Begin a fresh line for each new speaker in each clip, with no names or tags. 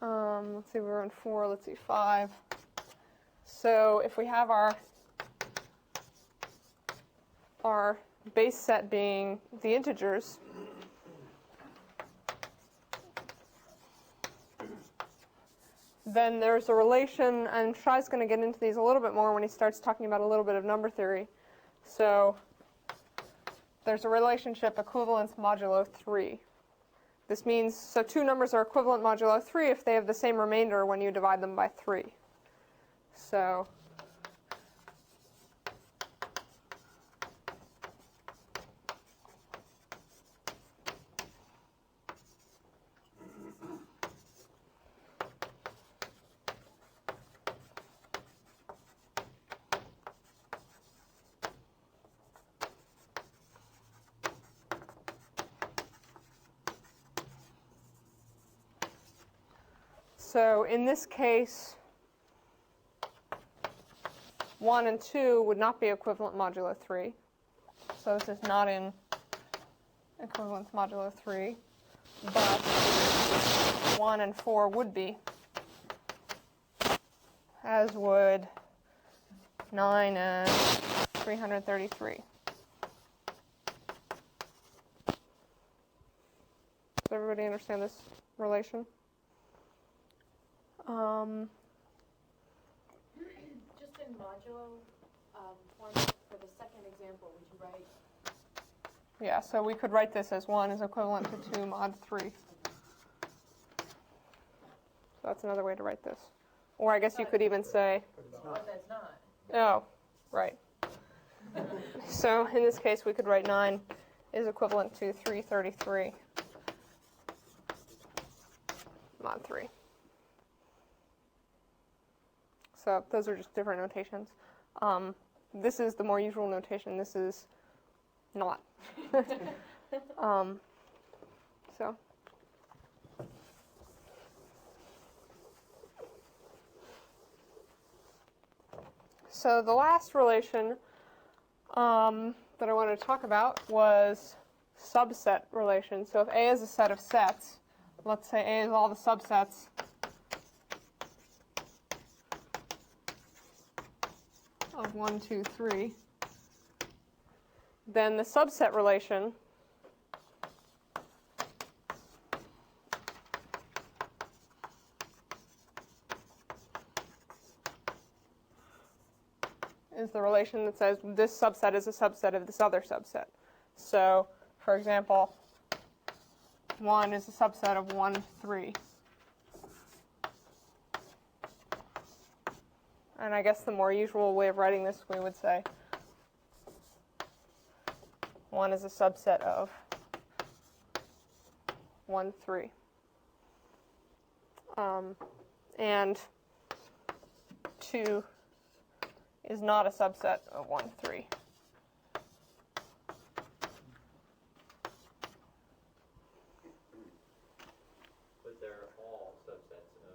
Let's see, we're in 4, let's see, 5. So if we have our base set being the integers, then there's a relation, and Shai's going to get into these a little bit more when he starts talking about a little bit of number theory. So there's a relationship equivalence modulo 3. This means, so two numbers are equivalent modulo 3 if they have the same remainder when you divide them by 3. So So in this case, 1 and 2 would not be equivalent modulo 3. So this is not in equivalence modulo 3. But 1 and 4 would be, as would 9 and 333. Does everybody understand this relation?
Just in modulo format for the second example, would you write?
Yeah, so we could write this as 1 is equivalent to 2 mod 3. So that's another way to write this. Or I guess you could even say,
But that's not.
oh, right. So in this case, we could write 9 is equivalent to 333 mod 3. So those are just different notations. This is the more usual notation. This is not. So the last relation that I wanted to talk about was subset relation. So if A is a set of sets, let's say A is all the subsets of 1, 2, 3, then the subset relation is the relation that says this subset is a subset of this other subset. So, for example, 1 is a subset of 1, 3. And I guess the more usual way of writing this, we would say 1 is a subset of 1, 3. And 2 is not a subset of 1, 3.
But they're all subsets of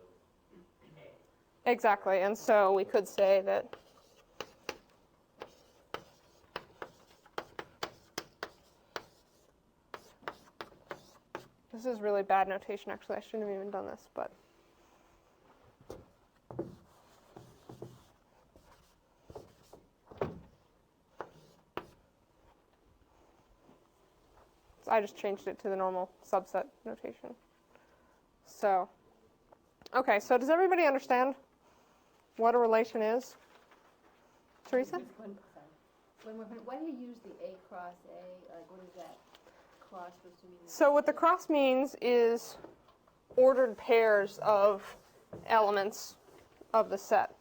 A.
Exactly, and so we could say that this is really bad notation, actually. I shouldn't have even done this, but I just changed it to the normal subset notation. So, okay, so does everybody understand what a relation is? Teresa?
When you use the A cross A, like what is that cross supposed to mean?
So what the cross means is ordered pairs of elements of the set.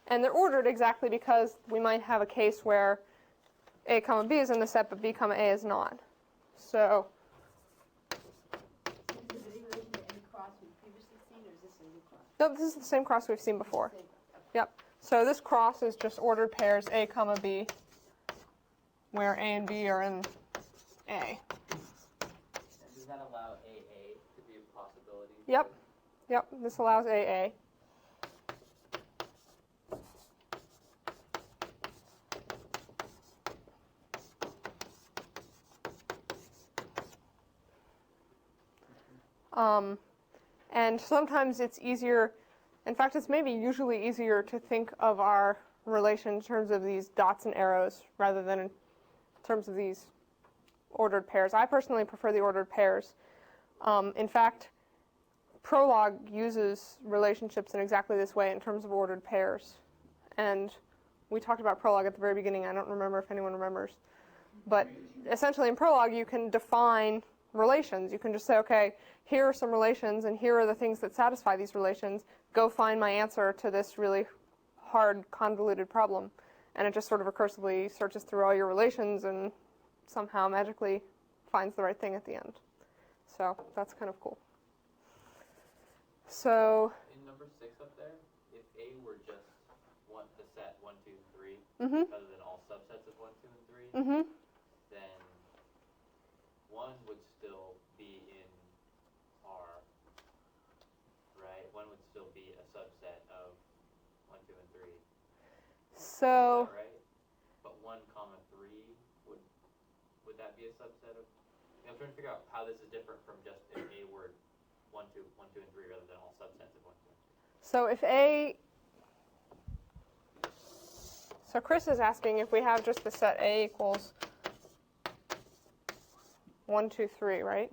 And they're ordered exactly because we might have a case where A comma B is in the set, but B comma A is not. So
Is it in relation to any cross we've previously seen, or is this a new cross?
no, this is the same cross we've seen before. Yep. So this cross is just ordered pairs A comma B, where A and B are in A.
Does that allow AA to be a possibility?
Yep. Yep. This allows AA. And sometimes it's easier, in fact, it's maybe usually easier to think of our relation in terms of these dots and arrows rather than in terms of these ordered pairs. I personally prefer the ordered pairs. In fact, Prolog uses relationships in exactly this way in terms of ordered pairs. And we talked about Prolog at the very beginning. I don't remember if anyone remembers. But essentially in Prolog you can define relations. You can just say, okay, here are some relations and here are the things that satisfy these relations. Go find my answer to this really hard, convoluted problem. And it just sort of recursively searches through all your relations and somehow magically finds the right thing at the end. So that's kind of cool. So
In number 6 up there, if A were just the set 1, 2, 3, rather than all subsets of 1, 2, and 3, then 1 would still be in R, right? 1 would still be a subset of 1, 2, and 3.
So
Is that right? But 1, comma 3 would that be a subset of? I'm trying to figure out how this is different from just if A were 1, 2, and 3 rather than all subsets of 1, 2, and 3.
So so Chris is asking if we have just the set A equals 1, 2, 3, right?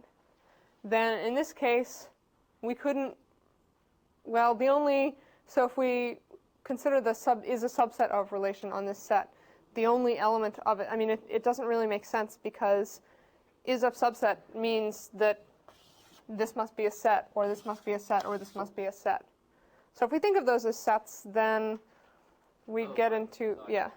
Then in this case, we couldn't, well, so if we consider the sub is a subset of relation on this set, the only element of it, I mean, it doesn't really make sense because is of subset means that this must be a set, or this must be a set, or this must be a set. So if we think of those as sets, then we get into, yeah.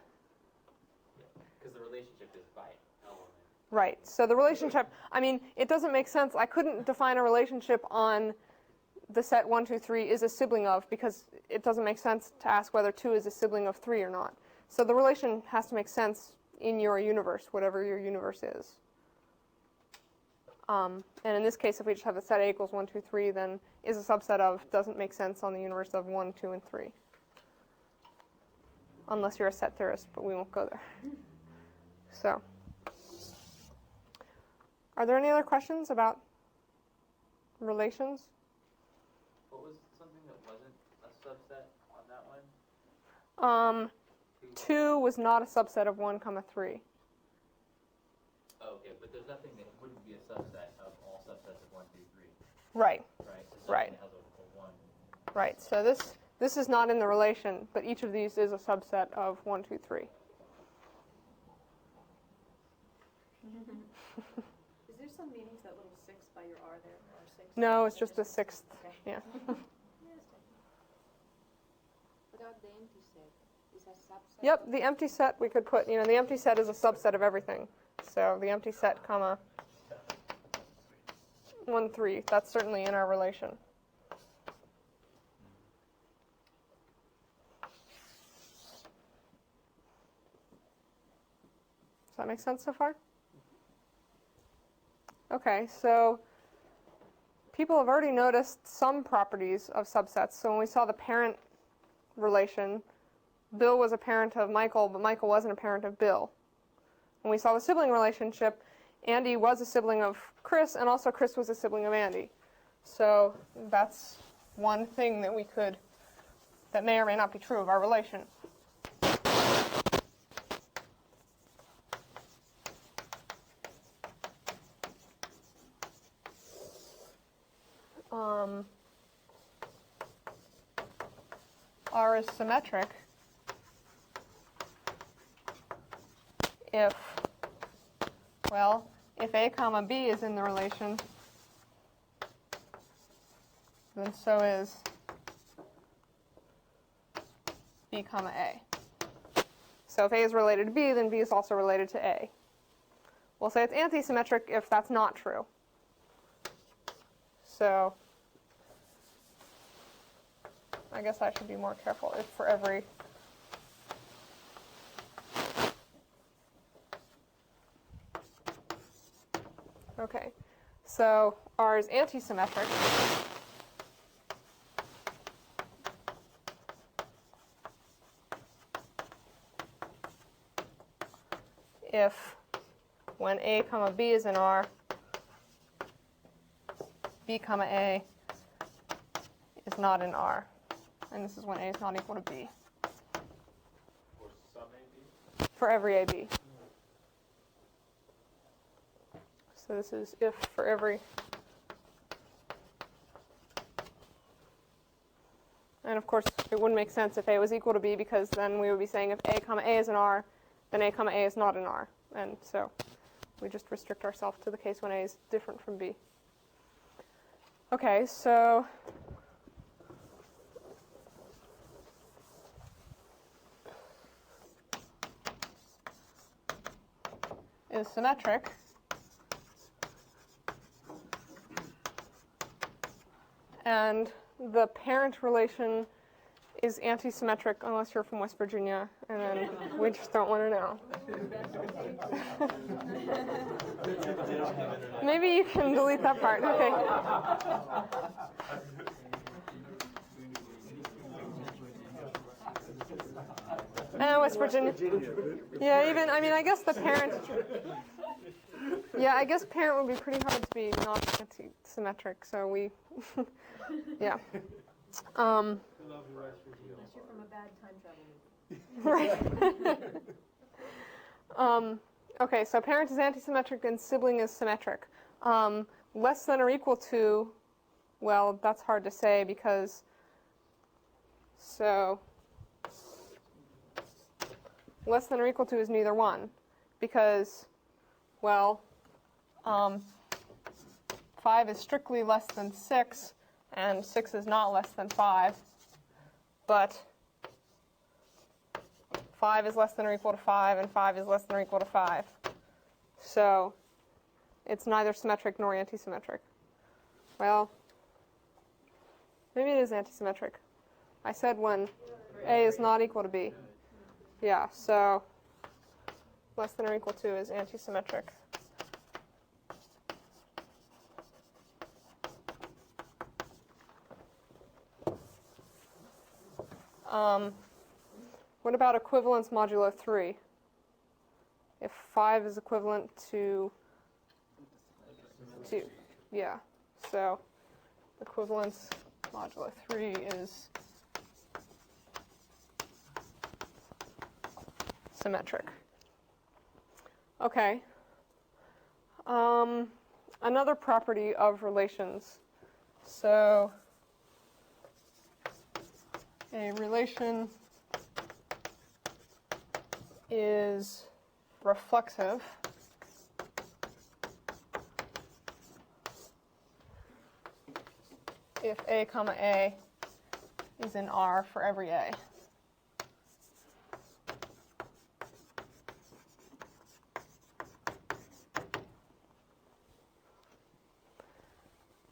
Because the relationship is by element.
Right. So the relationship, I mean, it doesn't make sense. I couldn't define a relationship on the set 1, 2, 3 is a sibling of, because it doesn't make sense to ask whether 2 is a sibling of 3 or not. So the relation has to make sense in your universe, whatever your universe is. And in this case, if we just have the set A equals 1, 2, 3, then is a subset of doesn't make sense on the universe of 1, 2, and 3. Unless you're a set theorist, but we won't go there. So, are there any other questions about relations?
What was something that wasn't a subset on that one?
2 was not a subset of 1, 3.
Oh, okay, but there's nothing that wouldn't be a subset of all subsets of 1, 2, 3,
Right.
right? There's
Right.
nothing that has a 1.
Right. So this is not in the relation, but each of these is a subset of 1, 2, 3.
Is there some meaning to that little 6 by your R there, R6?
No, it's just the sixth.
Okay.
Yeah.
Without the empty set, is that subset?
Yep, the empty set we could put, the empty set is a subset of everything. So the empty set, comma, 1, 3, that's certainly in our relation. Does that make sense so far? Okay, so people have already noticed some properties of subsets. So when we saw the parent relation, Bill was a parent of Michael, but Michael wasn't a parent of Bill. When we saw the sibling relationship, Andy was a sibling of Chris, and also Chris was a sibling of Andy. So that's one thing that may or may not be true of our relation. R is symmetric if A comma B is in the relation, then so is B comma A. So if A is related to B, then B is also related to A. We'll say it's antisymmetric if that's not true. So I guess I should be more careful if for every okay, so R is antisymmetric if when A comma B is in R, B comma A is not in R. And this is when A is not equal to B.
Or some AB?
For every AB. So this is if for every. And of course, it wouldn't make sense if A was equal to B, because then we would be saying if A comma A is in R, then A comma A is not in R. And so we just restrict ourselves to the case when A is different from B. Okay, so is symmetric. And the parent relation is anti-symmetric unless you're from West Virginia, and then we just don't want to know. Maybe you can delete that part. Okay. West Virginia. Yeah, even, I mean, I guess the parent. Yeah, I guess parent would be pretty hard to be not anti-symmetric, so we, yeah.
Unless you're from a bad time travel movie.
Right. Okay, so parent is anti-symmetric and sibling is symmetric. Less than or equal to, well, that's hard to say because, so, less than or equal to is neither one because, well, 5 is strictly less than 6 and 6 is not less than 5, but 5 is less than or equal to 5 and 5 is less than or equal to 5. So it's neither symmetric nor antisymmetric. Well, maybe it is antisymmetric. I said when A is not equal to B. Yeah, so less than or equal to is antisymmetric. What about equivalence modulo 3? If 5 is equivalent to 2, yeah. So equivalence modulo 3 is symmetric. Okay. Another property of relations. So a relation is reflexive if A comma A is in R for every A.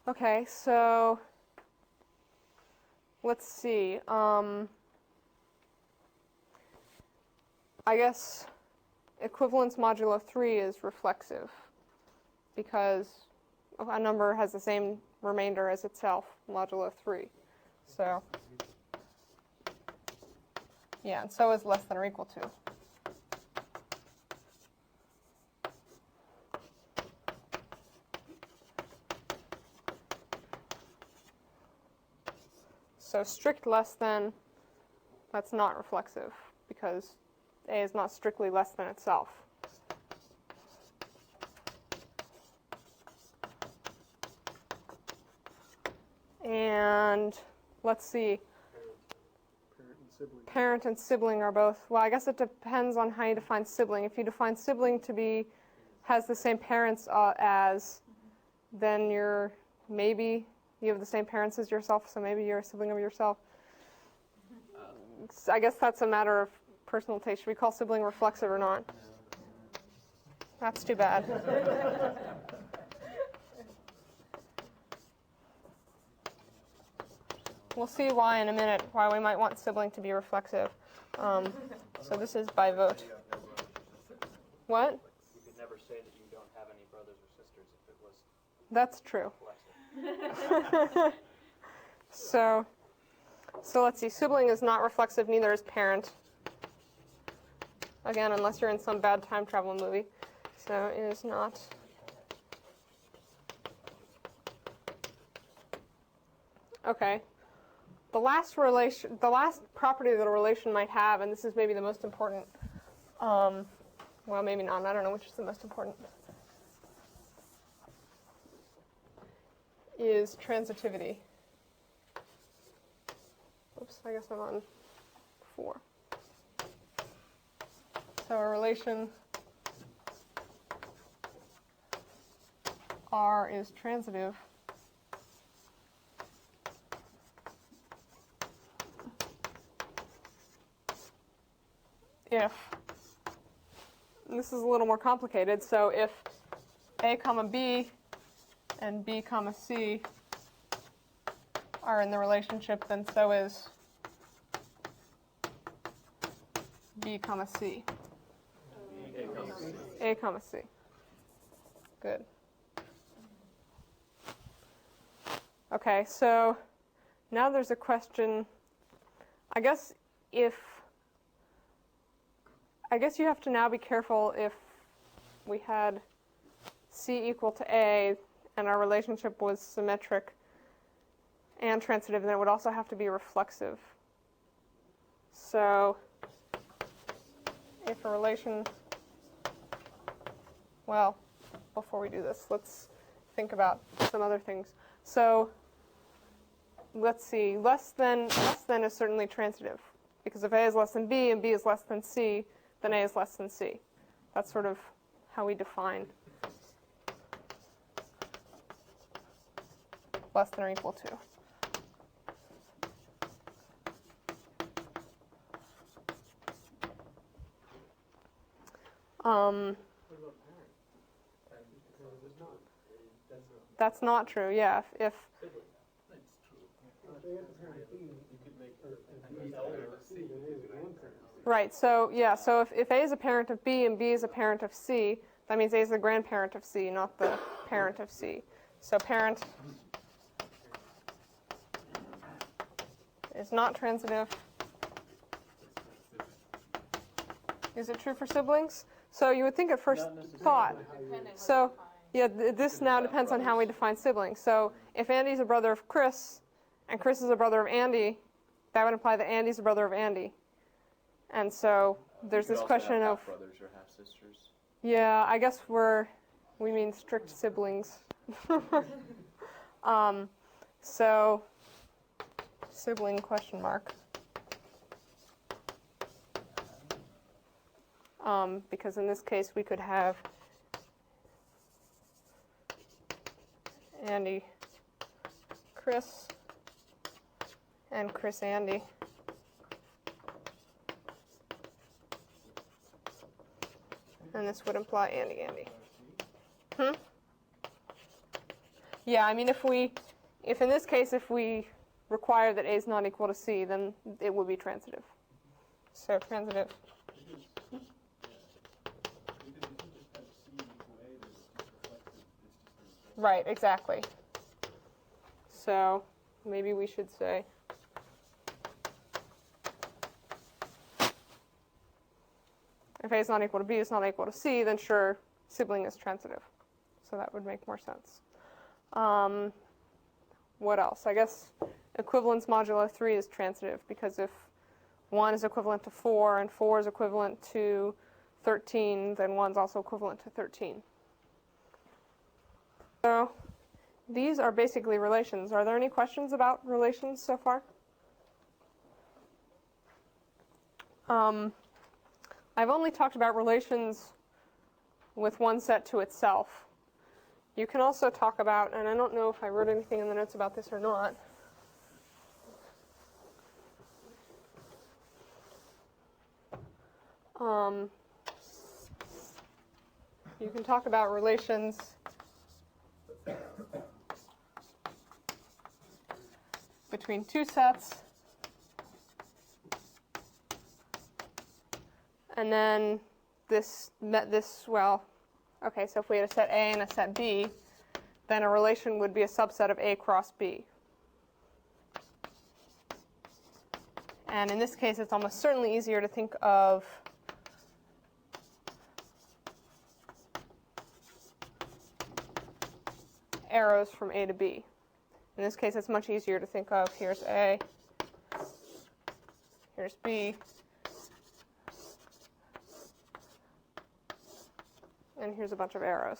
Okay, so let's see. I guess equivalence modulo 3 is reflexive because a number has the same remainder as itself, modulo 3. So, yeah, and so is less than or equal to. So strict less than, that's not reflexive because A is not strictly less than itself. And let's see. Parent and sibling are both, well, I guess it depends on how you define sibling. If you define sibling to be, has the same parents as, then you're maybe, you have the same parents as yourself, so maybe you're a sibling of yourself. I guess that's a matter of personal taste. Should we call sibling reflexive or not? That's too bad. We'll see why in a minute, why we might want sibling to be reflexive. So this is by vote. What?
You could never say that you don't have any brothers or sisters if it was
That's true.
reflexive.
So let's see. Sibling is not reflexive, neither is parent. Again, unless you're in some bad time travel movie. So it is not. Okay. the last property that a relation might have, and this is maybe the most important, well, maybe not, I don't know which is the most important, is transitivity. Oops, I guess I'm on 4. So a relation R is transitive if, and this is a little more complicated, so if A comma B and B comma C are in the relationship, then so is B comma C. A comma C. Good. Okay, so now there's a question. I guess you have to now be careful if we had C equal to A and our relationship was symmetric and transitive, then it would also have to be reflexive. So if a relation, well, before we do this, let's think about some other things. So let's see, less than is certainly transitive, because if A is less than B and B is less than C, then A is less than C. That's sort of how we define less than or equal to. That's not true, yeah. If right, so yeah, so if A is a parent of B and B is a parent of C, that means A is the grandparent of C, not the parent of C. So parent is not transitive. Is it true for siblings? So you would think at first thought. So yeah, this now depends on how we define siblings. So if Andy's a brother of Chris and Chris is a brother of Andy, that would imply that Andy's a brother of Andy. And so there's this question of
half brothers or half sisters.
Yeah, I guess we mean strict siblings. So sibling question mark. Because in this case we could have Andy Chris and Chris Andy. And this would imply Andy Andy. Yeah, I mean if in this case if we require that A is not equal to C, then it would be transitive. So transitive. Right, exactly. So maybe we should say if A is not equal to B is not equal to C, then sure, sibling is transitive. So that would make more sense. What else? I guess equivalence modulo 3 is transitive, because if 1 is equivalent to 4 and 4 is equivalent to 13, then 1 is also equivalent to 13. So these are basically relations. Are there any questions about relations so far? I've only talked about relations with one set to itself. You can also talk about, and I don't know if I wrote anything in the notes about this or not. You can talk about relations between two sets, and then well, okay, so if we had a set A and a set B, then a relation would be a subset of A cross B. And in this case, it's almost certainly easier to think of arrows from A to B. In this case, it's much easier to think of, here's A, here's B, and here's a bunch of arrows.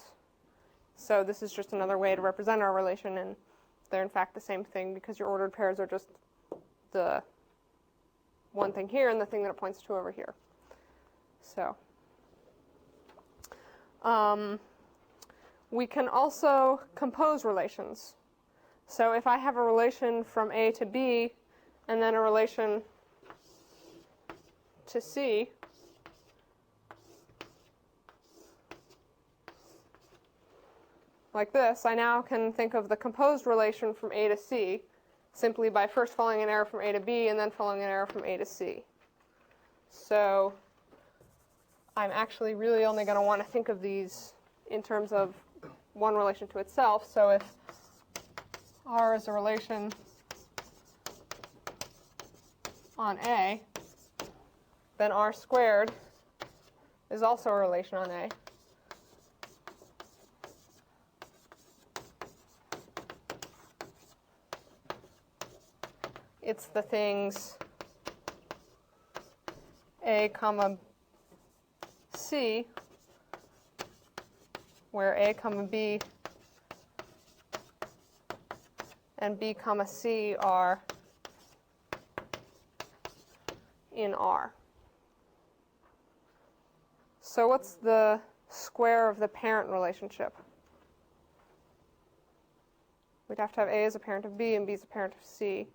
So this is just another way to represent our relation, and they're in fact the same thing because your ordered pairs are just the one thing here and the thing that it points to over here. So we can also compose relations. So if I have a relation from A to B and then a relation to C, like this, I now can think of the composed relation from A to C simply by first following an arrow from A to B and then following an arrow from A to C. So I'm actually really only going to want to think of these in terms of one relation to itself. So if R is a relation on A, then R squared is also a relation on A. It's the things A comma C, where A comma B and B comma C are in R. So what's the square of the parent relationship? We'd have to have A as a parent of B and B as a parent of C.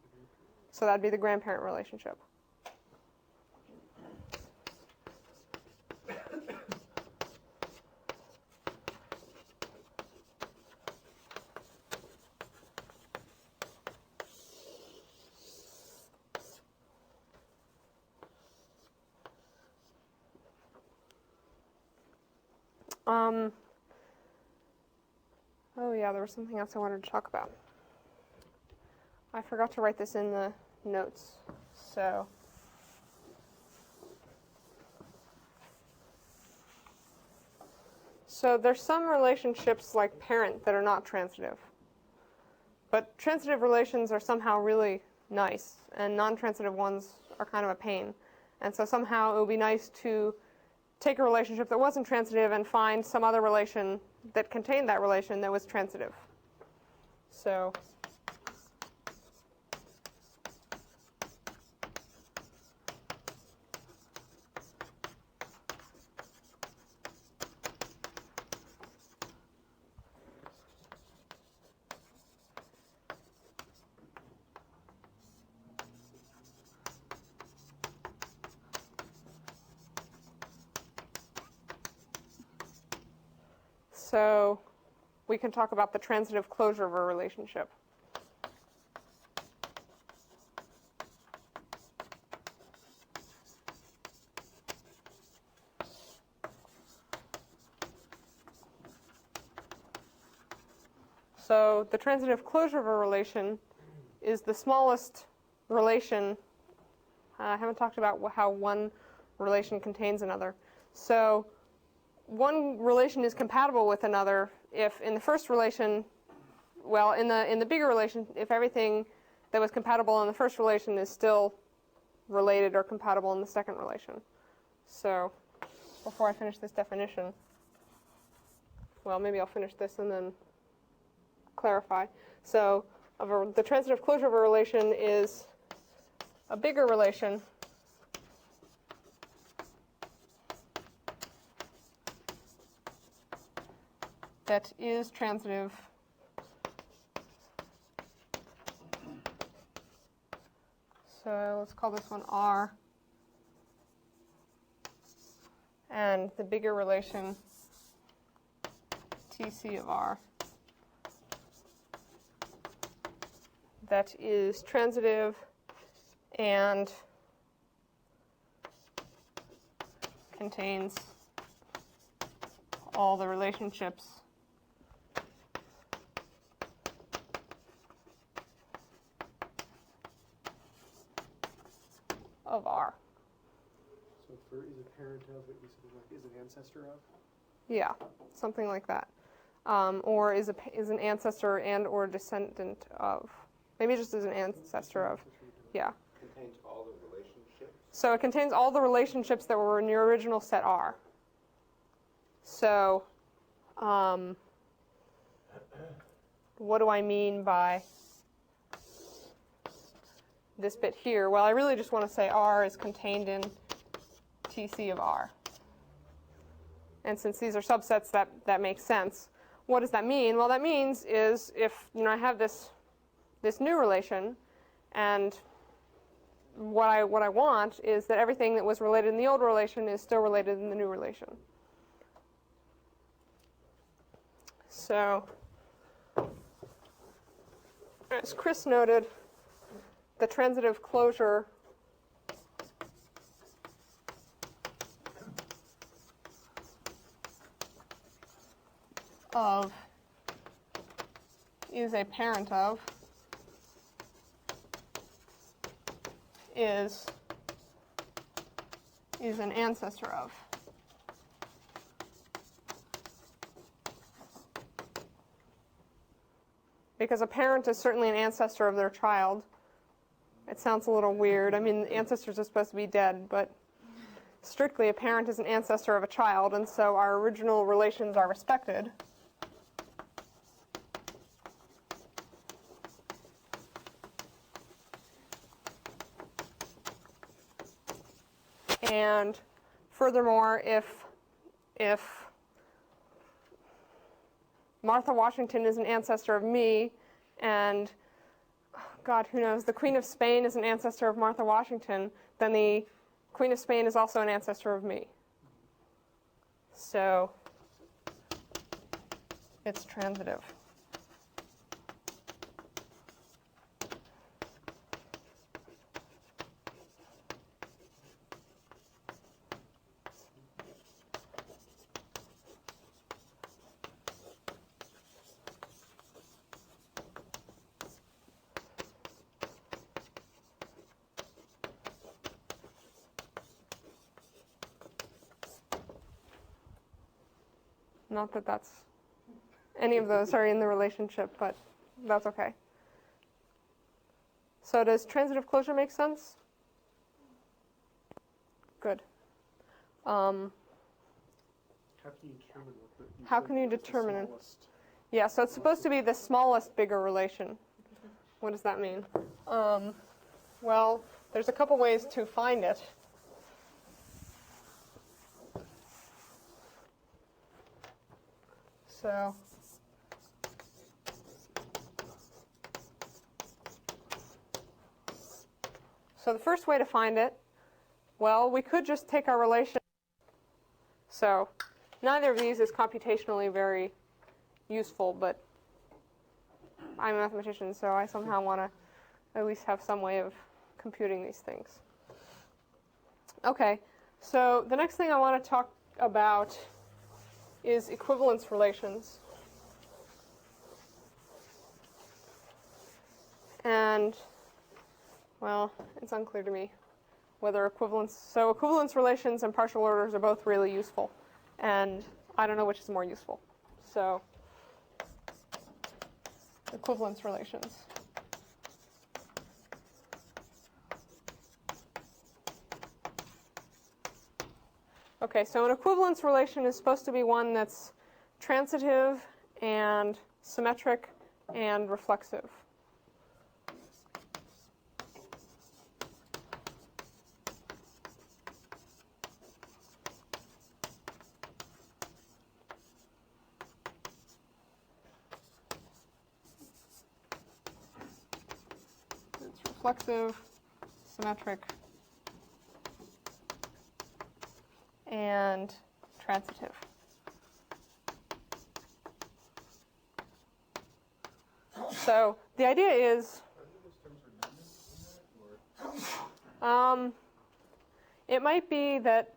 So that'd be the grandparent relationship. Oh yeah, there was something else I wanted to talk about. I forgot to write this in the notes, so there's some relationships like parent that are not transitive, but transitive relations are somehow really nice, and non-transitive ones are kind of a pain. And so somehow it would be nice to take a relationship that wasn't transitive and find some other relation that contained that relation that was transitive. So we can talk about the transitive closure of a relationship. So the transitive closure of a relation is the smallest relation. I haven't talked about how one relation contains another. So one relation is compatible with another if in the first relation, well, in the bigger relation, if everything that was compatible in the first relation is still related or compatible in the second relation. So before I finish this definition, well, maybe I'll finish this and then clarify. So the transitive closure of a relation is a bigger relation that is transitive so let's call this one R, and the bigger relation TC of R that is transitive and contains all the relationships of R.
So for is a parent of, it was something like is an ancestor of?
Yeah, something like that. Or is an ancestor and or descendant of. Maybe just as an ancestor of. Yeah.
Contains all the relationships?
So it contains all the relationships that were in your original set R. So, what do I mean by this bit here? Well, I really just want to say R is contained in TC of R. And since these are subsets, that makes sense. What does that mean? Well, that means is if I have this new relation, and what I want is that everything that was related in the old relation is still related in the new relation. So, as Chris noted, the transitive closure of is a parent of is an ancestor of. Because a parent is certainly an ancestor of their child. It sounds a little weird. I mean, ancestors are supposed to be dead, but strictly a parent is an ancestor of a child, and so our original relations are respected. And furthermore, if Martha Washington is an ancestor of me, and God, who knows, the Queen of Spain is an ancestor of Martha Washington, then the Queen of Spain is also an ancestor of me. So it's transitive. Not that that's any of those are in the relationship, but that's okay. So does transitive closure make sense? Good.
How can you determine what the
How can you
what's the
determine it?
smallest?
Yeah, so it's supposed to be the smallest bigger relation. What does that mean? Well, there's a couple ways to find it. So the first way to find it, well, we could just take our relation. So neither of these is computationally very useful, but I'm a mathematician, so I somehow want to at least have some way of computing these things. Okay, so the next thing I want to talk about is equivalence relations. And, well, it's unclear to me whether equivalence relations and partial orders are both really useful. And I don't know which is more useful. So, equivalence relations. Okay, so an equivalence relation is supposed to be one that's transitive and symmetric and reflexive. It's reflexive, symmetric, and transitive. So the idea is, it might be that,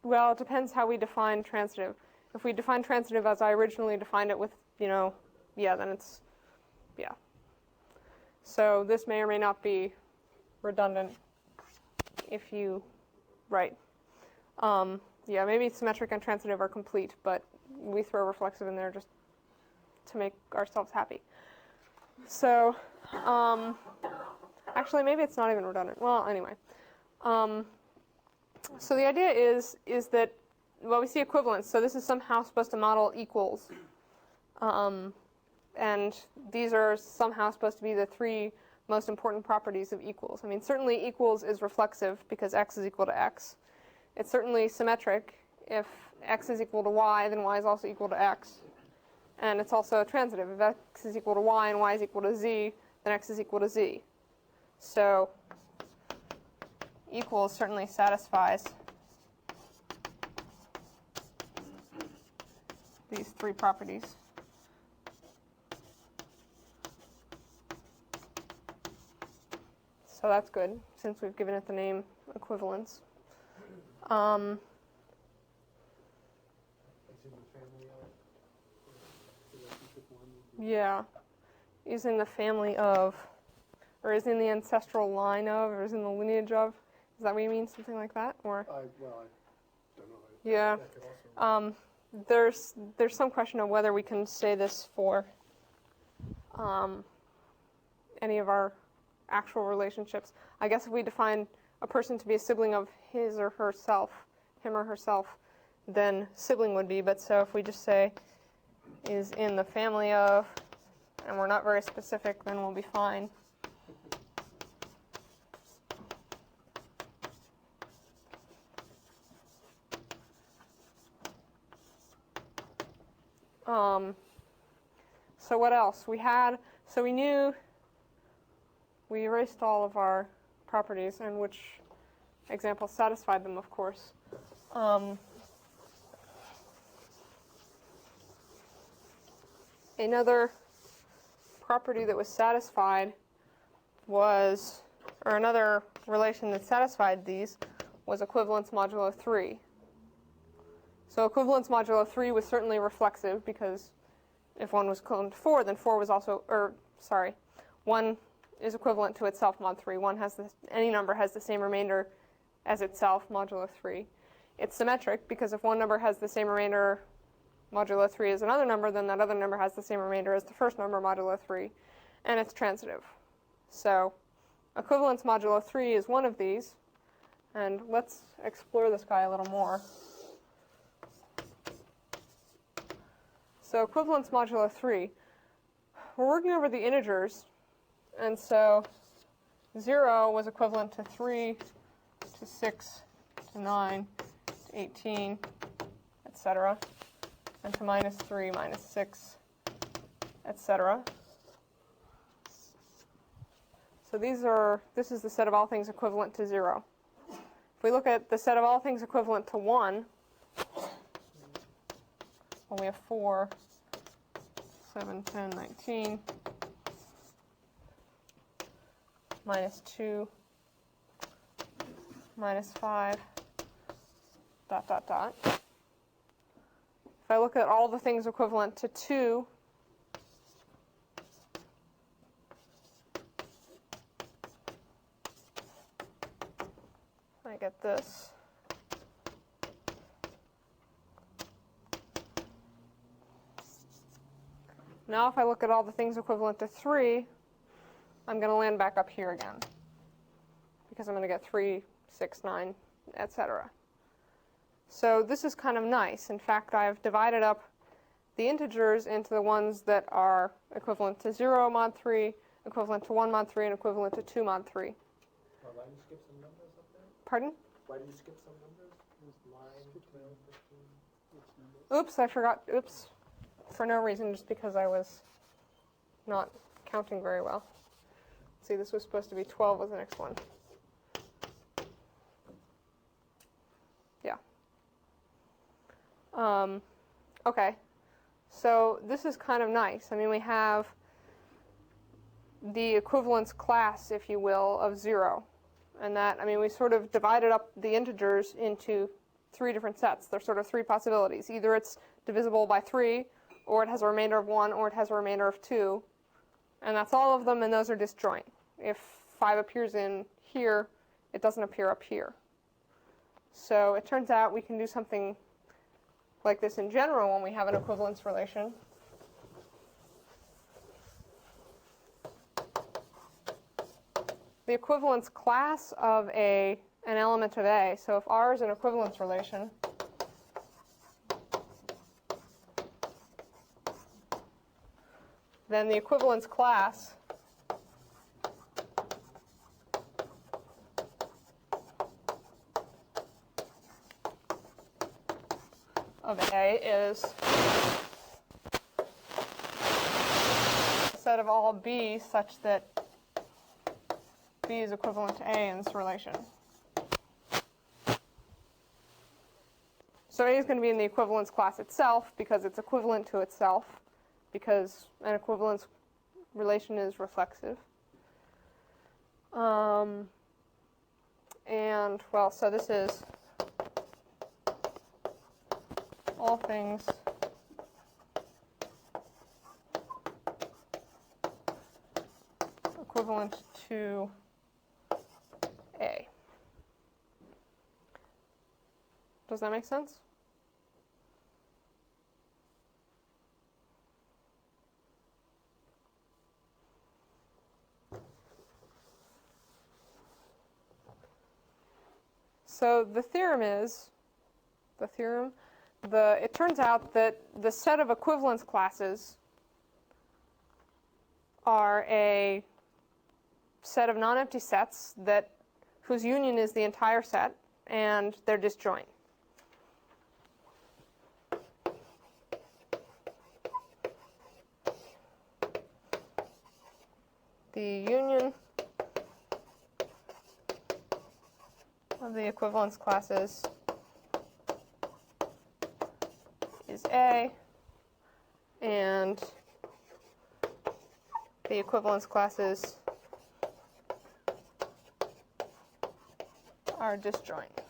well, it depends how we define transitive. If we define transitive as I originally defined it with, then it's, yeah. So this may or may not be redundant if you, right. Yeah, maybe symmetric and transitive are complete, but we throw reflexive in there just to make ourselves happy. So, actually, maybe it's not even redundant. Well, anyway. So the idea is that, well, we see equivalence. So this is somehow supposed to model equals. And these are somehow supposed to be the three most important properties of equals. I mean, certainly equals is reflexive because x is equal to x. It's certainly symmetric. If x is equal to y, then y is also equal to x. And it's also transitive. If x is equal to y and y is equal to z, then x is equal to z. So equals certainly satisfies these three properties. So that's good, since we've given it the name equivalence.
It's in the family of relationship one.
Yeah, is in the family of, or is in the ancestral line of, or is in the lineage of. Is that what you mean? Something like that, or?
I don't know.
Yeah.
That could also.
There's some question of whether we can say this for any of our actual relationships. I guess if we define a person to be a sibling of his or herself, him or herself, then sibling would be. But so if we just say is in the family of, and we're not very specific, then we'll be fine. So what else? We erased all of our properties, and which examples satisfied them, of course. Another property that was satisfied was, or another relation that satisfied these was equivalence modulo 3. So equivalence modulo 3 was certainly reflexive because if 1 was equivalent to 4, then 4 was also, 1 is equivalent to itself mod 3. Any number has the same remainder as itself modulo 3. It's symmetric because if one number has the same remainder modulo 3 as another number, then that other number has the same remainder as the first number modulo 3, and it's transitive. So equivalence modulo 3 is one of these, and let's explore this guy a little more. So equivalence modulo 3, we're working over the integers, and so 0 was equivalent to 3, to 6, to 9, to 18, etc., and to minus 3, minus 6, etc. So this is the set of all things equivalent to 0. If we look at the set of all things equivalent to 1, well, we have 4, 7, 10, 19, minus 2, minus 5, dot, dot, dot. If I look at all the things equivalent to 2, I get this. Now if I look at all the things equivalent to 3, I'm going to land back up here again, because I'm going to get 3, 6, 9, etc. So this is kind of nice. In fact, I've divided up the integers into the ones that are equivalent to 0 mod 3, equivalent to 1 mod 3, and equivalent to 2 mod 3.
Well, why do you skip some numbers up there?
Pardon?
Why do you skip some numbers? There's 9, 12, 15.
Oops, I forgot. Oops. For no reason, just because I was not counting very well. See, this was supposed to be 12 was the next one. Yeah. Okay. So this is kind of nice. I mean, we have the equivalence class, if you will, of 0. And that, I mean, we sort of divided up the integers into 3 different sets. There's sort of 3 possibilities. Either it's divisible by 3, or it has a remainder of 1, or it has a remainder of 2. And that's all of them, and those are disjoint. If 5 appears in here, it doesn't appear up here. So it turns out we can do something like this in general when we have an equivalence relation. The equivalence class of a an element of A. So if R is an equivalence relation, then the equivalence class of A is a set of all B such that B is equivalent to A in this relation. So A is going to be in the equivalence class itself because it's equivalent to itself, because an equivalence relation is reflexive. And, well, so this is all things equivalent to A. Does that make sense? So the theorem is, it turns out that the set of equivalence classes are a set of non-empty sets whose union is the entire set, and they're disjoint. The union of the equivalence classes is A, and the equivalence classes are disjoint.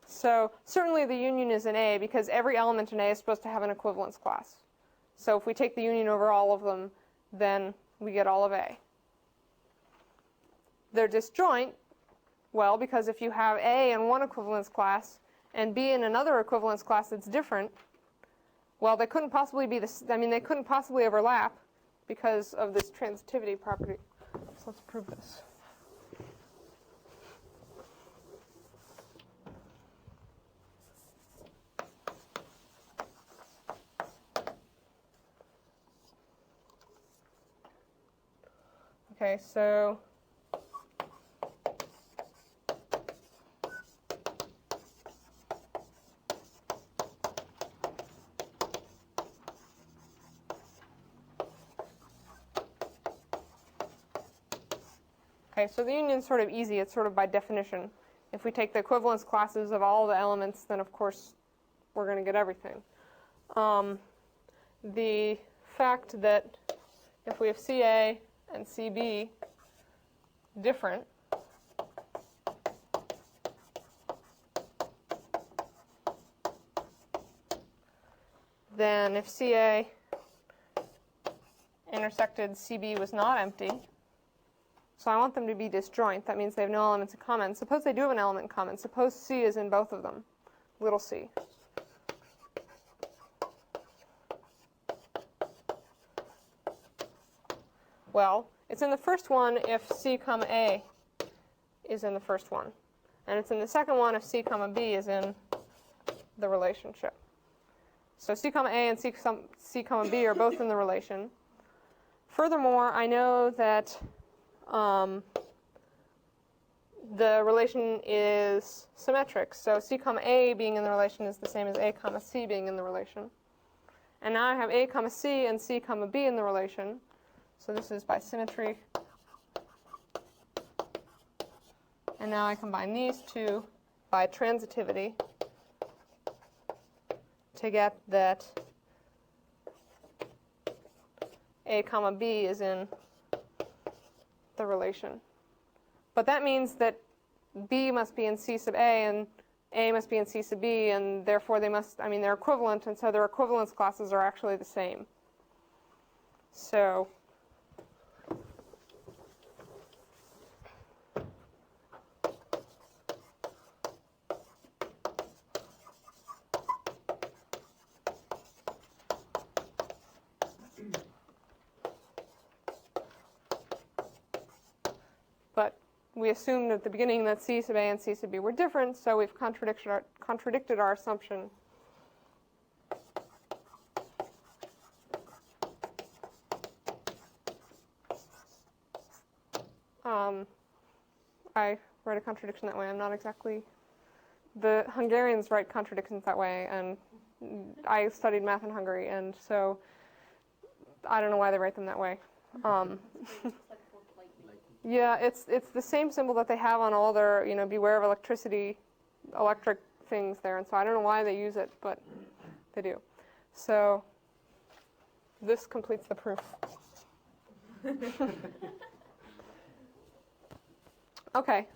So certainly the union is in A because every element in A is supposed to have an equivalence class. So if we take the union over all of them, then we get all of A. They're disjoint, well, because if you have A in one equivalence class and B in another equivalence class that's different, well, they couldn't possibly be they couldn't possibly overlap because of this transitivity property. So let's prove this. Okay, so the union's sort of easy. It's sort of by definition. If we take the equivalence classes of all the elements, then of course we're going to get everything. The fact that if we have CA and CB different, then if CA intersected CB was not empty, so I want them to be disjoint. That means they have no elements in common. Suppose they do have an element in common. Suppose C is in both of them, little c. Well, it's in the first one if C comma A is in the first one. And it's in the second one if C comma B is in the relationship. So C comma A and C comma B are both in the relation. Furthermore, I know that the relation is symmetric. So C comma A being in the relation is the same as A comma C being in the relation. And now I have A comma C and C comma B in the relation. So this is by symmetry. And now I combine these two by transitivity to get that A comma B is in the relation. But that means that B must be in C sub A and A must be in C sub B, and therefore they're equivalent, and so their equivalence classes are actually the same. So we assumed at the beginning that C sub A and C sub B were different, so we've contradicted our assumption. I write a contradiction that way. I'm not exactly... The Hungarians write contradictions that way, and I studied math in Hungary, and so I don't know why they write them that way. Yeah, it's the same symbol that they have on all their, beware of electric things there, and so I don't know why they use it, but they do. So this completes the proof. Okay,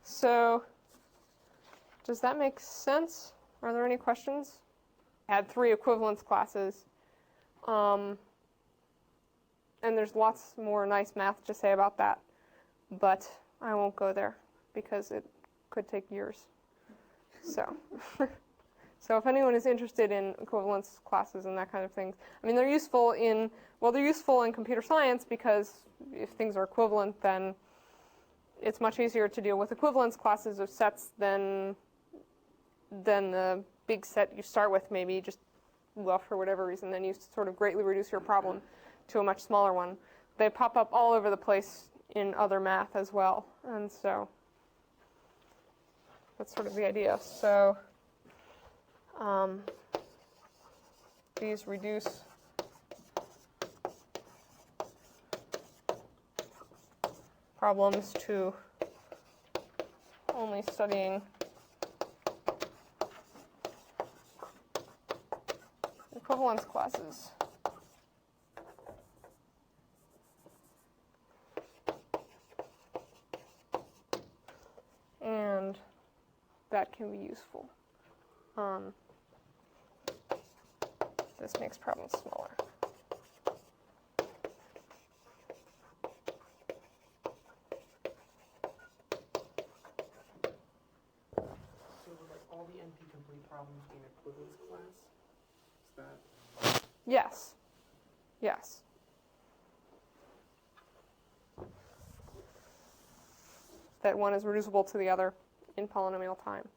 so does that make sense? Are there any questions? I had 3 equivalence classes, and there's lots more nice math to say about that, but I won't go there because it could take years. So, so if anyone is interested in equivalence classes and that kind of thing, I mean, they're useful in computer science because if things are equivalent, then it's much easier to deal with equivalence classes of sets than the big set you start with, maybe just, well, for whatever reason, then you sort of greatly reduce your problem to a much smaller one. They pop up all over the place in other math as well, and so that's sort of the idea. So these reduce problems to only studying equivalence classes. And that can be useful. This makes problems smaller.
So would like all the NP-complete problems be an equivalence class? Is that...
Yes. Yes. That one is reducible to the other in polynomial time.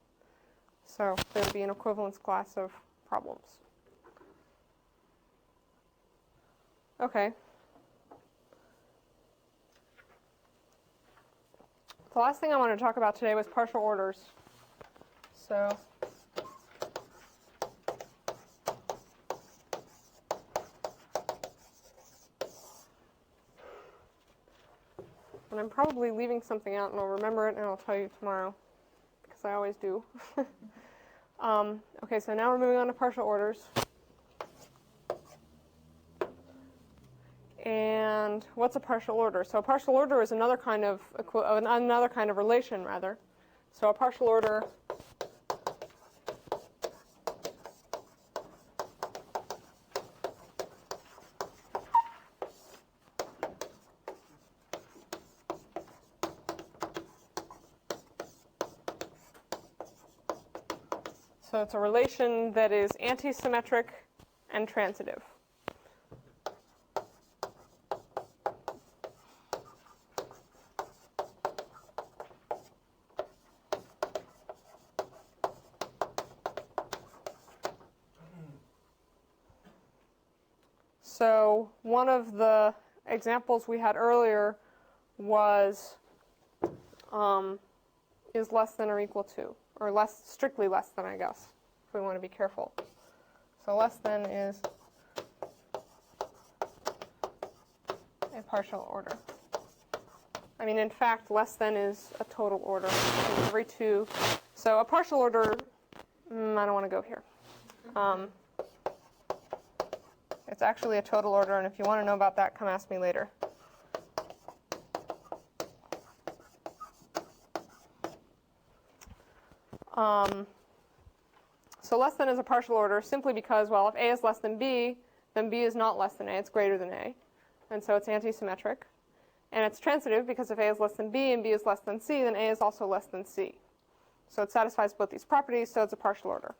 So there would be an equivalence class of problems. Okay. The last thing I wanted to talk about today was partial orders. So and I'm probably leaving something out, and I'll remember it, and I'll tell you tomorrow, because I always do. Okay, so now we're moving on to partial orders. And what's a partial order? So a partial order is another kind of relation, rather. So a partial order So it's a relation that is antisymmetric and transitive. So one of the examples we had earlier was is less than or equal to, or strictly less than, I guess, if we want to be careful. So less than is a partial order. I mean, in fact, less than is a total order. Every two. So a partial order, I don't want to go here. It's actually a total order, and if you want to know about that, come ask me later. So less than is a partial order simply because, well, if A is less than B, then B is not less than A, it's greater than A. And so it's antisymmetric. And it's transitive because if A is less than B and B is less than C, then A is also less than C. So it satisfies both these properties, so it's a partial order.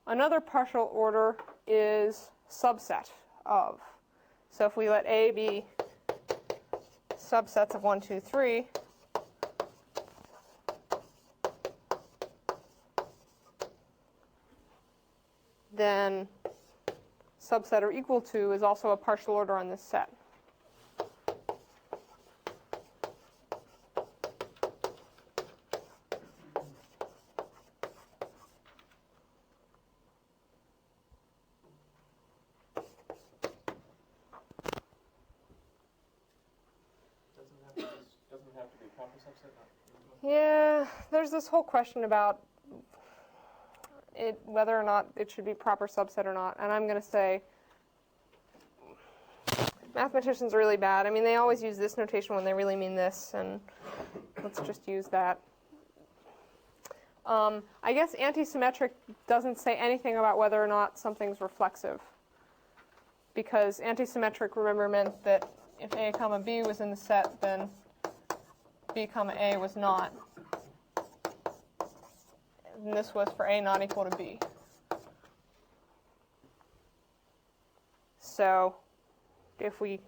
Another partial order is subset of. So if we let A be subsets of 1, 2, 3, then subset or equal to is also a partial order on this set.
Doesn't have to be a proper subset.
Yeah, there's this whole question about it, whether or not it should be proper subset or not, and I'm going to say mathematicians are really bad. I mean, they always use this notation when they really mean this, and let's just use that. I guess antisymmetric doesn't say anything about whether or not something's reflexive, because antisymmetric, remember, meant that if A comma B was in the set, then B comma A was not. And this was for A not equal to B. So if we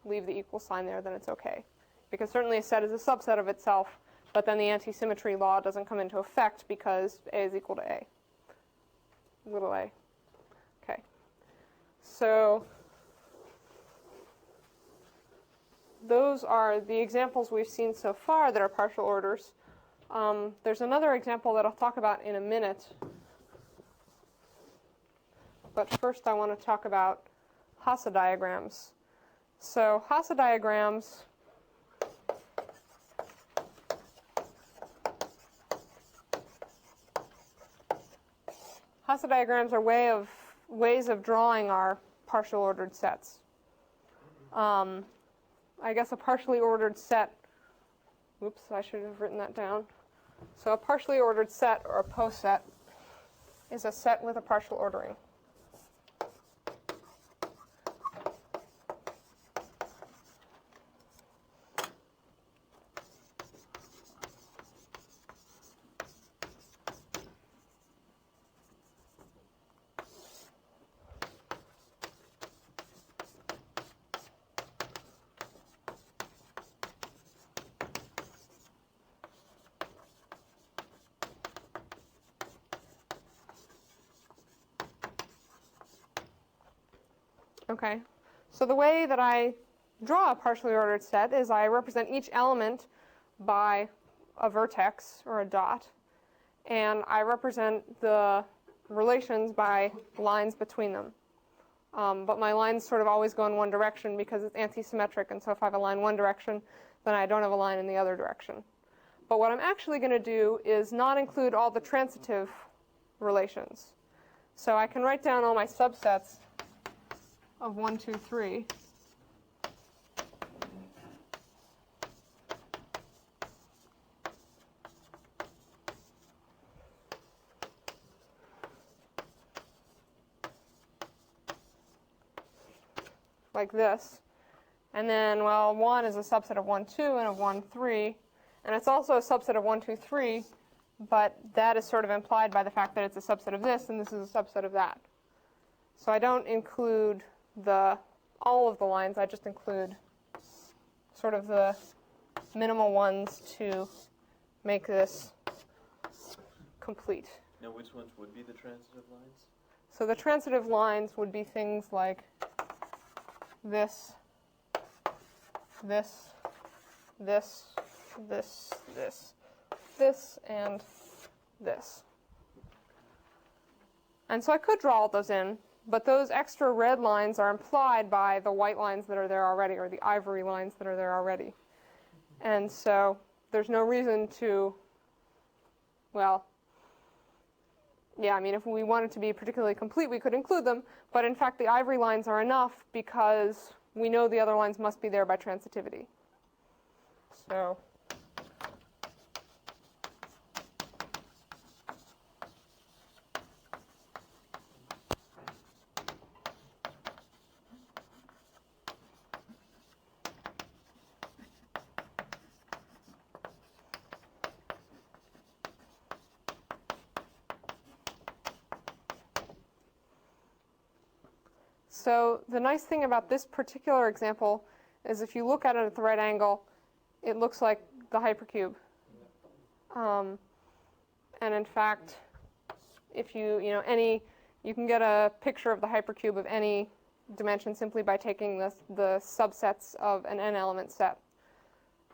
leave the equal sign there, then it's okay. Because certainly a set is a subset of itself, but then the antisymmetry law doesn't come into effect because A is equal to A. Little a. Okay. So those are the examples we've seen so far that are partial orders. There's another example that I'll talk about in a minute. But first I want to talk about Hasse diagrams. So Hasse diagrams are ways of drawing our partial ordered sets. I guess a partially ordered set, oops, I should have written that down. So a partially ordered set, or a poset, is a set with a partial ordering. Okay, so the way that I draw a partially ordered set is I represent each element by a vertex or a dot, and I represent the relations by lines between them. But my lines sort of always go in one direction because it's antisymmetric, and so if I have a line one direction, then I don't have a line in the other direction. But what I'm actually going to do is not include all the transitive relations. So I can write down all my subsets of 1, 2, 3. Like this. And then, well, 1 is a subset of 1, 2 and of 1, 3. And it's also a subset of 1, 2, 3, but that is sort of implied by the fact that it's a subset of this and this is a subset of that. So I don't include all of the lines, I just include sort of the minimal ones to make this complete.
Now, which ones would be the transitive lines?
So the transitive lines would be things like this, this, this, this, this, this, and this. And so I could draw all those in, but those extra red lines are implied by the white lines that are there already, or the ivory lines that are there already. And so there's no reason to, well, yeah, I mean, if we wanted to be particularly complete, we could include them, but in fact the ivory lines are enough because we know the other lines must be there by transitivity. So So the nice thing about this particular example is if you look at it at the right angle, it looks like the hypercube. And in fact, if you can get a picture of the hypercube of any dimension simply by taking the subsets of an n-element set.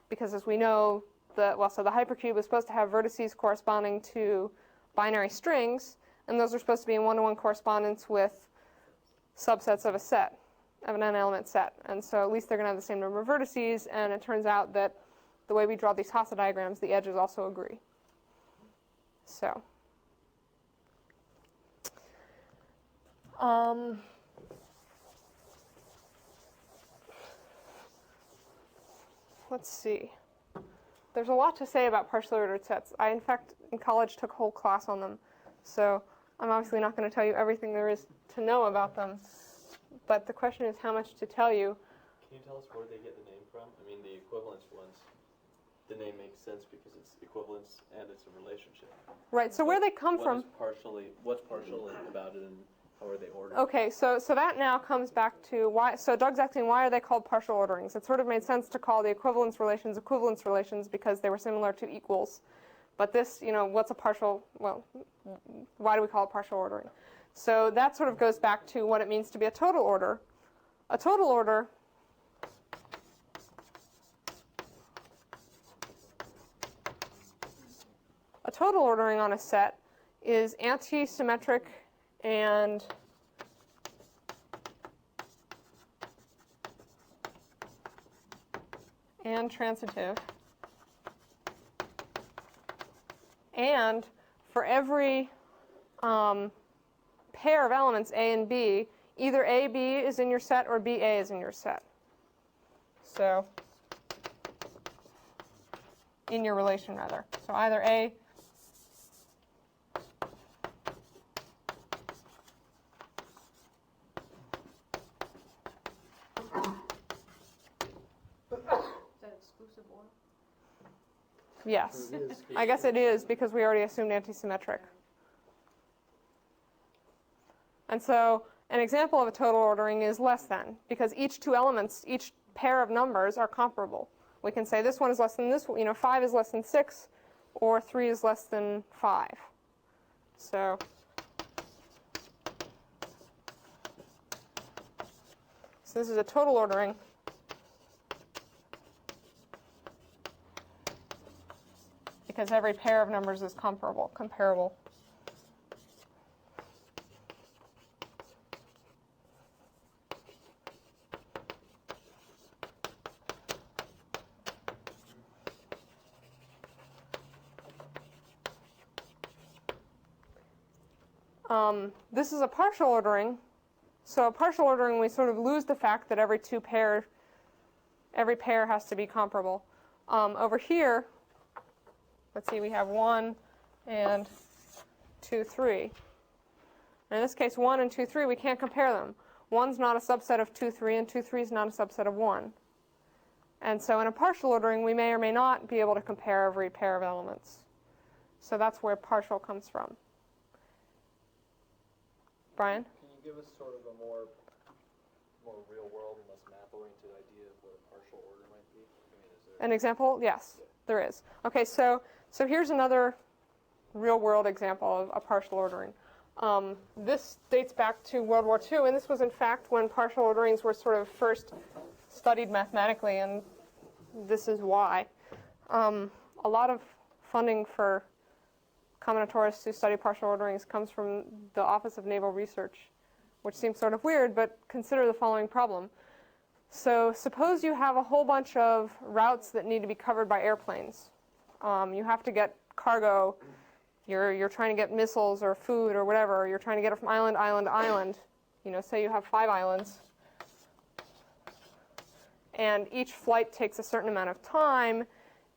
Because as we know, so the hypercube is supposed to have vertices corresponding to binary strings, and those are supposed to be in one-to-one correspondence with subsets of a set, of an n-element set. And so at least they're going to have the same number of vertices, and it turns out that the way we draw these Hasse diagrams, the edges also agree. So, let's see. There's a lot to say about partially ordered sets. I, in fact, in college took a whole class on them, so I'm obviously not going to tell you everything there is to know about them. But the question is how much to tell you.
Can you tell us where they get the name from? I mean, the equivalence ones, the name makes sense because it's equivalence and it's a relationship.
Right, so where they come
What
from.
is what's partial about it, and how are they ordered?
Okay, so that now comes back to why. So Doug's asking, why are they called partial orderings? It sort of made sense to call the equivalence relations because they were similar to equals. But this, what's a partial? Well, why do we call it partial ordering? So that sort of goes back to what it means to be a total order. A total order ordering on a set is anti-symmetric and transitive. And for every pair of elements A and B, either AB is in your set or BA is in your set. So, in your relation rather. So either A Yes. I guess it is because we already assumed antisymmetric. And so an example of a total ordering is less than, because each pair of numbers are comparable. We can say this one is less than this one, 5 is less than 6, or 3 is less than 5. So this is a total ordering. Because every pair of numbers is comparable. This is a partial ordering. So a partial ordering, we sort of lose the fact that every pair has to be comparable. Over here, let's see, we have 1 and 2, 3. And in this case, 1 and 2, 3, we can't compare them. 1's not a subset of 2, 3, and 2, 3 is not a subset of 1. And so in a partial ordering, we may or may not be able to compare every pair of elements. So that's where partial comes from. Brian?
Can you give us sort of a more real world and less map oriented idea of what a partial order might be? I mean, is there
An example? Yes, there is. Okay, so here's another real-world example of a partial ordering. This dates back to World War II, and this was in fact when partial orderings were sort of first studied mathematically, and this is why. A lot of funding for combinatorists who study partial orderings comes from the Office of Naval Research, which seems sort of weird, but consider the following problem. So suppose you have a whole bunch of routes that need to be covered by airplanes. You have to get cargo. You're trying to get missiles or food or whatever. Or you're trying to get it from island to island to island. Say you have 5 islands. And each flight takes a certain amount of time.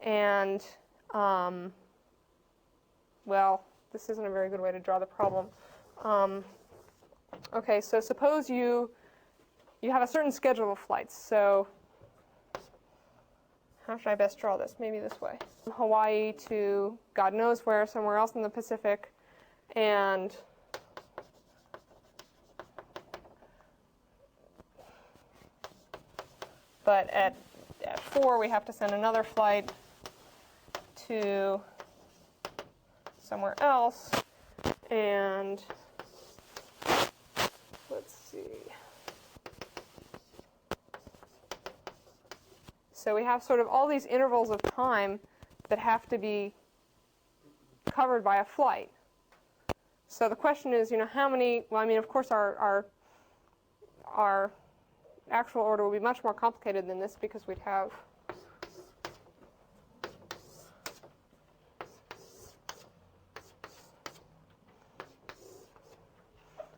And, well, this isn't a very good way to draw the problem. Okay, so suppose you have a certain schedule of flights. So how should I best draw this? Maybe this way. Hawaii to God knows where, somewhere else in the Pacific. And but at 4 we have to send another flight to somewhere else, and let's see. So we have sort of all these intervals of time that have to be covered by a flight. So the question is, how many, well, I mean, of course our actual order will be much more complicated than this, because we'd have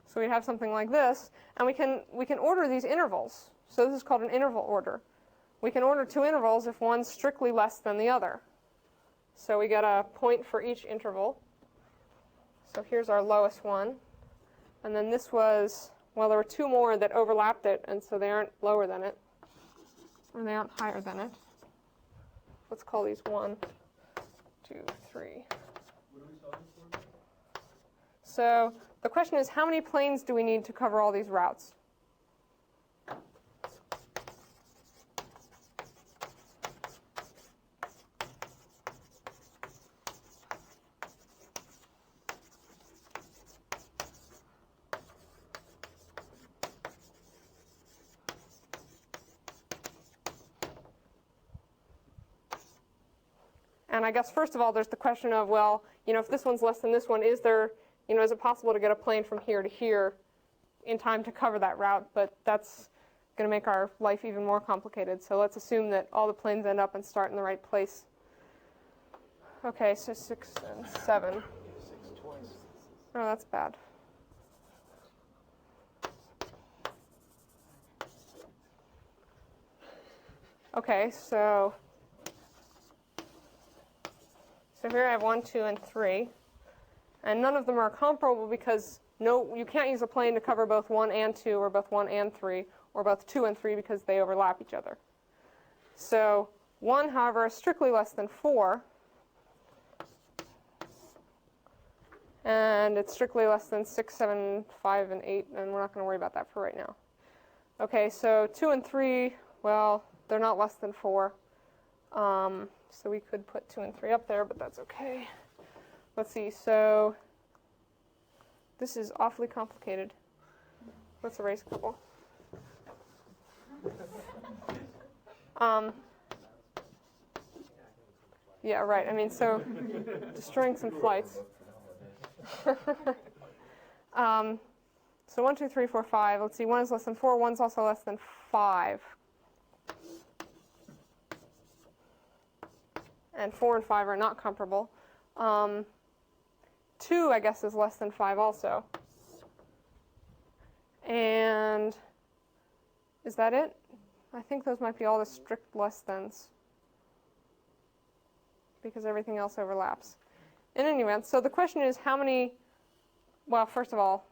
so we'd have something like this, and we can order these intervals. So this is called an interval order. We can order two intervals if one's strictly less than the other. So we get a point for each interval. So here's our lowest one. And then this was, well, there were two more that overlapped it, and so they aren't lower than it. Or they aren't higher than it. Let's call these 1, 2, 3.
What are we solving for?
So the question is, how many planes do we need to cover all these routes? And I guess, first of all, there's the question of, well, if this one's less than this one, is there, is it possible to get a plane from here to here in time to cover that route? But that's going to make our life even more complicated. So let's assume that all the planes end up and start in the right place. Okay, so 6 and 7.
6 twice.
Oh, that's bad. Okay, so here I have 1, 2, and 3. And none of them are comparable because you can't use a plane to cover both 1 and 2, or both 1 and 3, or both 2 and 3 because they overlap each other. So 1, however, is strictly less than 4. And it's strictly less than 6, 7, 5, and 8, and we're not going to worry about that for right now. Okay, so 2 and 3, well, they're not less than 4. So we could put 2 and 3 up there, but that's okay. Let's see, so this is awfully complicated. Let's erase a couple. Yeah, right, I mean, so destroying some flights. So 1, 2, 3, 4, 5. Let's see, 1 is less than 4, 1's also less than 5. And 4 and 5 are not comparable. 2, I guess, is less than 5 also. And is that it? I think those might be all the strict less thans, because everything else overlaps. In any event, so the question is how many, well, first of all,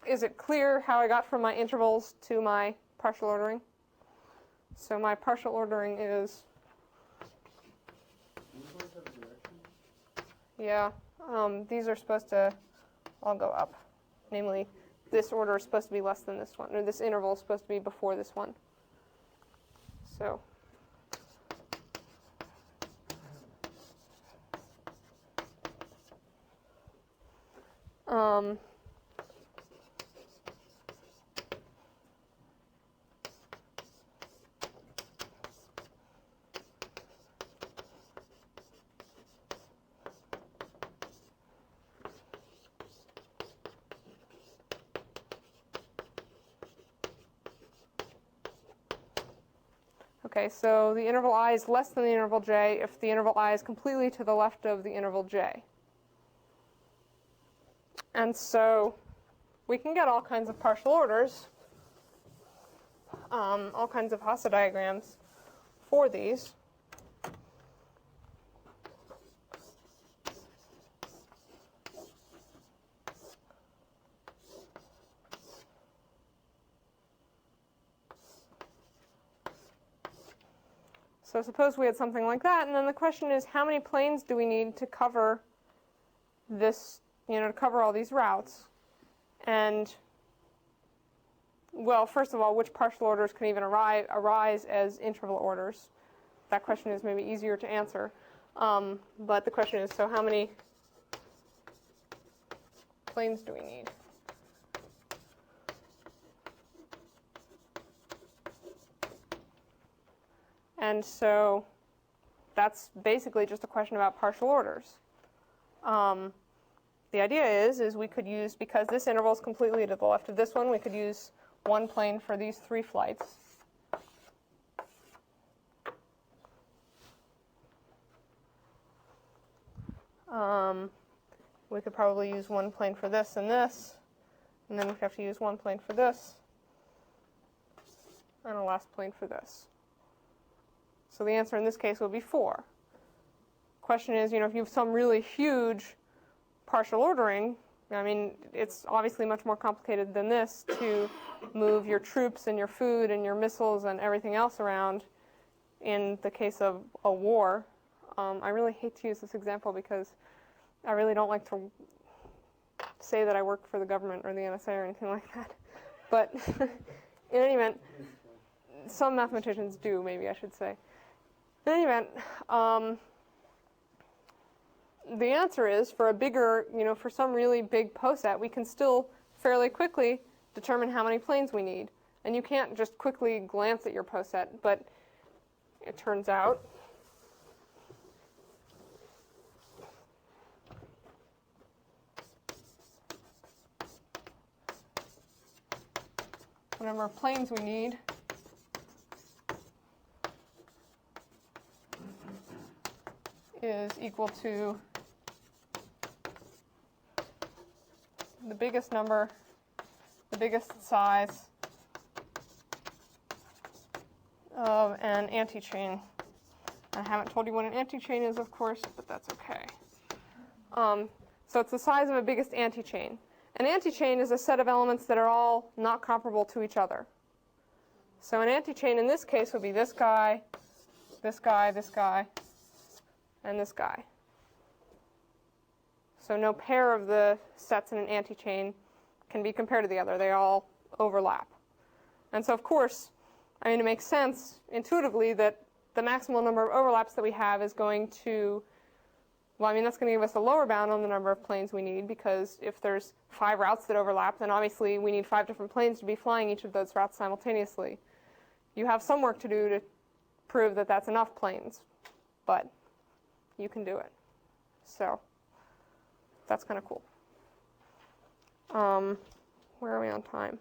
is it clear how I got from my intervals to my partial ordering? So my partial ordering is, yeah, these are supposed to all go up. Namely, this order is supposed to be less than this one, or this interval is supposed to be before this one. So okay, so the interval I is less than the interval j if the interval I is completely to the left of the interval j. And so we can get all kinds of partial orders, all kinds of Hasse diagrams for these. So suppose we had something like that, and then the question is, how many planes do we need to cover this, to cover all these routes? And, well, first of all, which partial orders can even arise as interval orders? That question is maybe easier to answer. But the question is, so how many planes do we need? And so that's basically just a question about partial orders. The idea is we could use, because this interval is completely to the left of this one, we could use one plane for these 3 flights. We could probably use one plane for this, and then we'd have to use one plane for this, and a last plane for this. So the answer in this case would be 4. Question is, if you have some really huge partial ordering, I mean, it's obviously much more complicated than this to move your troops and your food and your missiles and everything else around in the case of a war. I really hate to use this example because I really don't like to say that I work for the government or the NSA or anything like that. But in any event, some mathematicians do, maybe I should say. In any event, the answer is for a bigger, for some really big POSAT, we can still fairly quickly determine how many planes we need. And you can't just quickly glance at your POSAT, but it turns out the number of planes we need is equal to the biggest number, the biggest size of an antichain. I haven't told you what an antichain is, of course, but that's okay. So it's the size of a biggest antichain. An antichain is a set of elements that are all not comparable to each other. So an antichain in this case would be this guy, this guy, this guy, and this guy. So no pair of the sets in an antichain can be compared to the other. They all overlap. And so, of course, it makes sense intuitively that the maximal number of overlaps that we have is going to, that's going to give us a lower bound on the number of planes we need, because if there's 5 routes that overlap, then obviously we need 5 different planes to be flying each of those routes simultaneously. You have some work to do to prove that that's enough planes, but you can do it. So that's kind of cool. Where are we on time?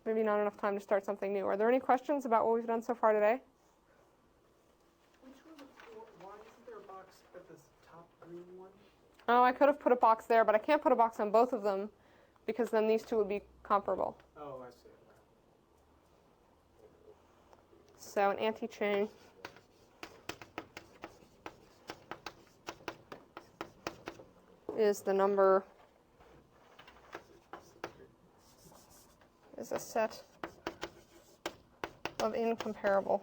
Maybe not enough time to start something new. Are there any questions about what we've done so far today?
Which one, why isn't there a box at this top green one?
Oh, I could have put a box there, but I can't put a box on both of them because then these two would be comparable.
Oh, I see.
So an antichain is the number, is a set of incomparable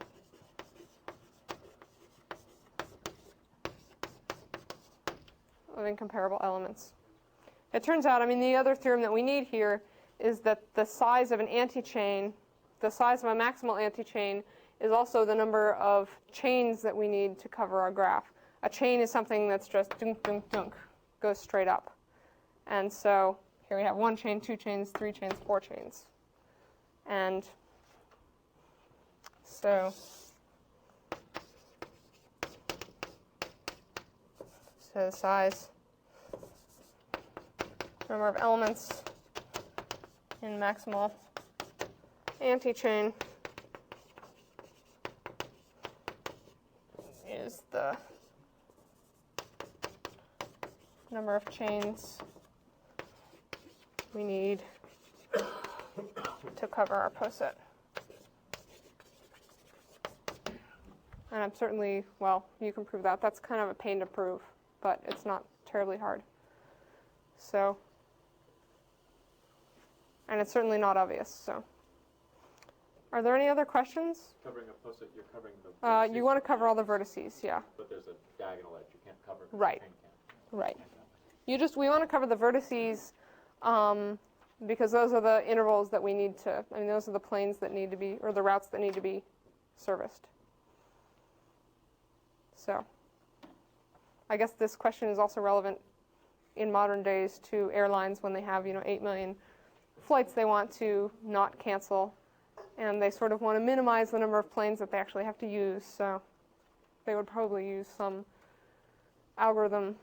elements. It turns out, the other theorem that we need here is that the size of an antichain, the size of a maximal antichain, is also the number of chains that we need to cover our graph. A chain is something that's just dunk, dunk, dunk, goes straight up. And so here we have 1 chain, 2 chains, 3 chains, 4 chains. And so the size, number of elements in maximal antichain is the number of chains we need to cover our POSIT. And I'm certainly, you can prove that. That's kind of a pain to prove, but it's not terribly hard. So, and it's certainly not obvious, so. Are there any other questions?
Covering a POSIT, you're covering the vertices.
You want to cover all the vertices, yeah.
But there's a diagonal edge you can't cover.
Right.
The chain can't.
Right. We want to cover the vertices because those are the intervals that we need to, I mean, those are the planes that need to be, or the routes that need to be serviced. So, I guess this question is also relevant in modern days to airlines when they have, 8 million flights they want to not cancel, and they sort of want to minimize the number of planes that they actually have to use, so they would probably use some algorithm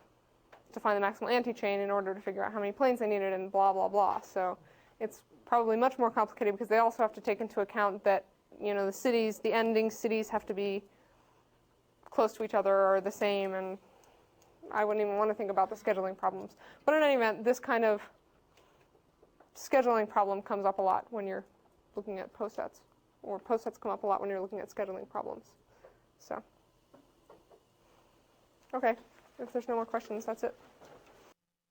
to find the maximal anti-chain in order to figure out how many planes they needed and blah, blah, blah. So it's probably much more complicated because they also have to take into account that, the ending cities have to be close to each other or the same, and I wouldn't even want to think about the scheduling problems. But in any event, this kind of scheduling problem comes up a lot when you're looking at postsets, or postsets come up a lot when you're looking at scheduling problems. So, okay, if there's no more questions, that's it.